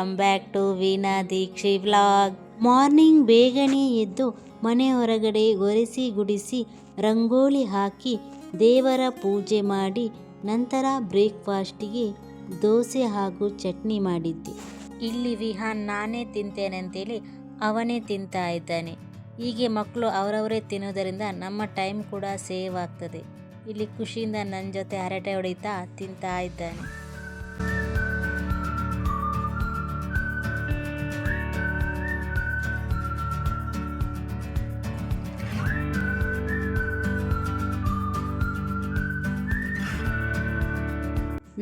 Welcome back to Veena Deekshi vlog. Morning ಬೇಗನೆ ಎದ್ದು ಮನೆ ಹೊರಗಡೆ ಒರೆಸಿ ಗುಡಿಸಿ ರಂಗೋಲಿ ಹಾಕಿ ದೇವರ ಪೂಜೆ ಮಾಡಿ ನಂತರ ಬ್ರೇಕ್ಫಾಸ್ಟಿಗೆ ದೋಸೆ ಹಾಗೂ ಚಟ್ನಿ ಮಾಡಿದ್ದೆ. ಇಲ್ಲಿ ವಿಹಾನ್ ನಾನೇ ತಿಂತೇನೆ ಅಂತೇಳಿ ಅವನೇ ತಿಂತಾ ಇದ್ದಾನೆ. ಹೀಗೆ ಮಕ್ಕಳು ಅವರವರೇ ತಿನ್ನೋದರಿಂದ ನಮ್ಮ ಟೈಮ್ ಕೂಡ ಸೇವ್ ಆಗ್ತದೆ. ಇಲ್ಲಿ ಖುಷಿಯಿಂದ ನನ್ನ ಜೊತೆ ಹರಟೆ ಹೊಡಿತಾ ತಿಂತಾ ಇದ್ದಾನೆ.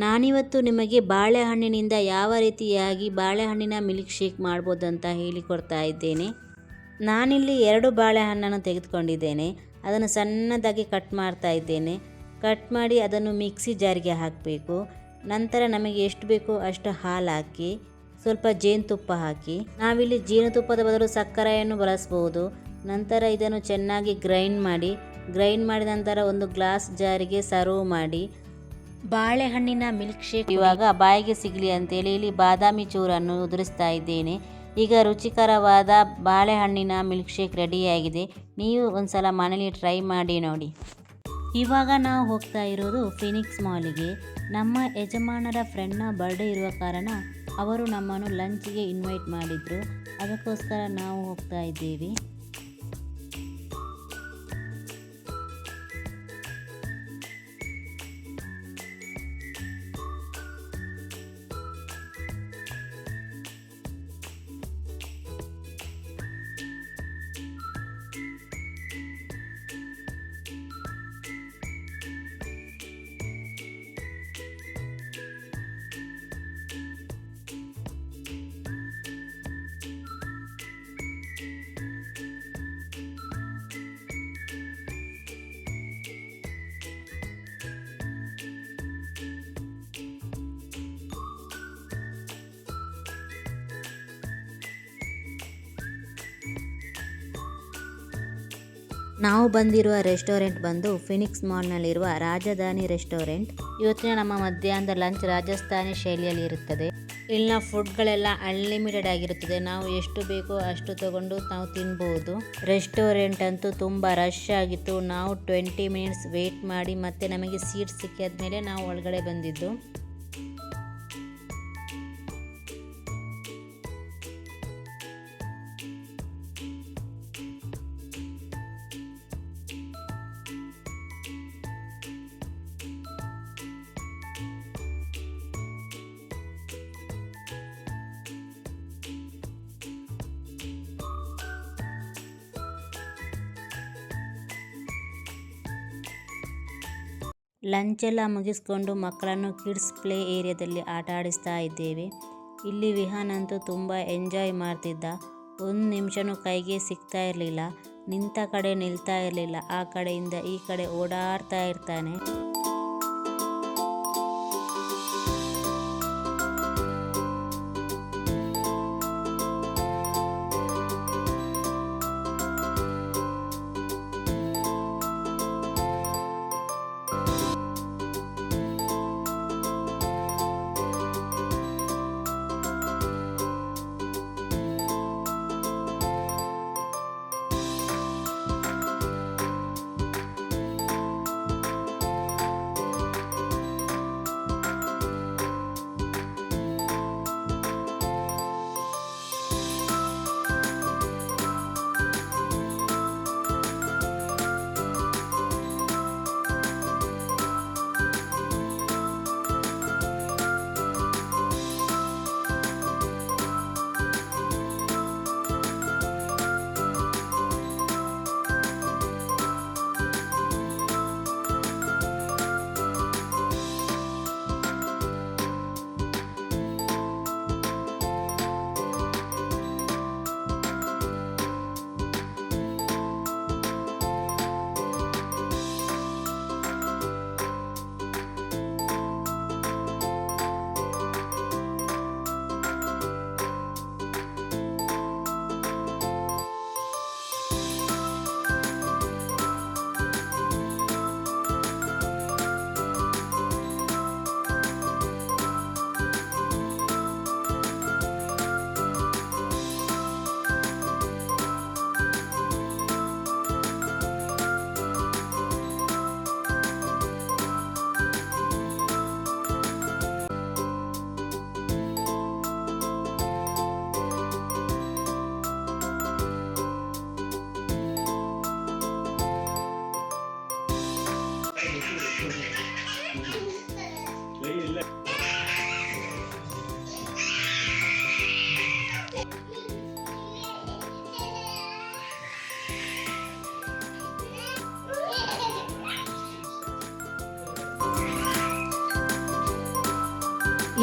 ನಾನಿವತ್ತು ನಿಮಗೆ ಬಾಳೆಹಣ್ಣಿನಿಂದ ಯಾವ ರೀತಿಯಾಗಿ ಬಾಳೆಹಣ್ಣಿನ ಮಿಲ್ಕ್ ಶೇಕ್ ಮಾಡ್ಬೋದಂತ ಹೇಳಿಕೊಡ್ತಾ ಇದ್ದೇನೆ. ನಾನಿಲ್ಲಿ 2 ಬಾಳೆಹಣ್ಣನ್ನು ತೆಗೆದುಕೊಂಡಿದ್ದೇನೆ. ಅದನ್ನು ಸಣ್ಣದಾಗಿ ಕಟ್ ಮಾಡ್ತಾ ಇದ್ದೇನೆ. ಕಟ್ ಮಾಡಿ ಅದನ್ನು ಮಿಕ್ಸಿ ಜಾರಿಗೆ ಹಾಕಬೇಕು. ನಂತರ ನಮಗೆ ಎಷ್ಟು ಬೇಕೋ ಅಷ್ಟು ಹಾಲು ಹಾಕಿ ಸ್ವಲ್ಪ ಜೇನುತುಪ್ಪ ಹಾಕಿ, ನಾವಿಲ್ಲಿ ಜೇನುತುಪ್ಪದ ಬದಲು ಸಕ್ಕರೆಯನ್ನು ಬಳಸ್ಬೋದು. ನಂತರ ಇದನ್ನು ಚೆನ್ನಾಗಿ ಗ್ರೈಂಡ್ ಮಾಡಿದ ನಂತರ ಒಂದು ಗ್ಲಾಸ್ ಜಾರಿಗೆ ಸರ್ವ್ ಮಾಡಿ. ಬಾಳೆಹಣ್ಣಿನ ಮಿಲ್ಕ್ ಶೇಕ್ ಇವಾಗ ಬಾಯಿಗೆ ಸಿಗಲಿ ಅಂತೇಳಿ ಇಲ್ಲಿ ಬಾದಾಮಿ ಚೂರನ್ನು ಉದುರಿಸ್ತಾ ಇದ್ದೇನೆ. ಈಗ ರುಚಿಕರವಾದ ಬಾಳೆಹಣ್ಣಿನ ಮಿಲ್ಕ್ ಶೇಕ್ ರೆಡಿಯಾಗಿದೆ. ನೀವು ಒಂದ್ಸಲ ಮನೇಲಿ ಟ್ರೈ ಮಾಡಿ ನೋಡಿ. ಇವಾಗ ನಾವು ಹೋಗ್ತಾ ಇರೋದು ಫಿನಿಕ್ಸ್ ಮಾಲಿಗೆ. ನಮ್ಮ ಯಜಮಾನರ ಫ್ರೆಂಡ್ನ ಬರ್ಡೇ ಇರುವ ಕಾರಣ ಅವರು ನಮ್ಮನ್ನು ಲಂಚ್ಗೆ ಇನ್ವೈಟ್ ಮಾಡಿದ್ರು. ಅದಕ್ಕೋಸ್ಕರ ನಾವು ಹೋಗ್ತಾ ಇದ್ದೇವೆ. ನಾವು ಬಂದಿರುವ ರೆಸ್ಟೋರೆಂಟ್ ಬಂದು ಫಿನಿಕ್ಸ್ ಮಾಲ್ನಲ್ಲಿರುವ ರಾಜಧಾನಿ ರೆಸ್ಟೋರೆಂಟ್. ಇವತ್ತಿನ ನಮ್ಮ ಮಧ್ಯಾಹ್ನದ ಲಂಚ್ ರಾಜಸ್ಥಾನಿ ಶೈಲಿಯಲ್ಲಿ ಇರುತ್ತದೆ. ಇಲ್ಲಿನ ಫುಡ್ಗಳೆಲ್ಲ ಅನ್ಲಿಮಿಟೆಡ್ ಆಗಿರುತ್ತದೆ. ನಾವು ಎಷ್ಟು ಬೇಕೋ ಅಷ್ಟು ತಗೊಂಡು ನಾವು ತಿನ್ಬೋದು. ರೆಸ್ಟೋರೆಂಟ್ ಅಂತೂ ತುಂಬ ರಶ್ ಆಗಿತ್ತು. ನಾವು 20 ಮಿನಿಟ್ಸ್ ವೇಟ್ ಮಾಡಿ ಮತ್ತೆ ನಮಗೆ ಸೀಟ್ ಸಿಕ್ಕಿದ್ಮೇಲೆ ನಾವು ಒಳಗಡೆ ಬಂದಿದ್ದು. ಲಂಚೆಲ್ಲ ಮುಗಿಸ್ಕೊಂಡು ಮಕ್ಕಳನ್ನು ಕಿಡ್ಸ್ ಪ್ಲೇ ಏರಿಯಾದಲ್ಲಿ ಆಟ ಆಡಿಸ್ತಾ ಇದ್ದೇವೆ. ಇಲ್ಲಿ ವಿಹಾನ್ ಅಂತೂ ತುಂಬ ಎಂಜಾಯ್ ಮಾಡ್ತಿದ್ದ. ಒಂದು ನಿಮಿಷನೂ ಕೈಗೆ ಸಿಗ್ತಾ ಇರಲಿಲ್ಲ. ನಿಂತ ಕಡೆ ನಿಲ್ತಾ ಇರಲಿಲ್ಲ. ಆ ಕಡೆಯಿಂದ ಈ ಕಡೆ ಓಡಾಡ್ತಾ ಇರ್ತಾನೆ.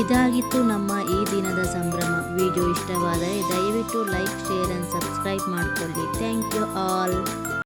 ಇದಾಗಿತ್ತು ನಮ್ಮ ಈ ದಿನದ ಸಂಭ್ರಮ. ವಿಡಿಯೋ ಇಷ್ಟವಾದರೆ ದಯವಿಟ್ಟು ಲೈಕ್, ಶೇರ್ ಆ್ಯಂಡ್ ಸಬ್ಸ್ಕ್ರೈಬ್ ಮಾಡಿಕೊಳ್ಳಿ. Thank you all.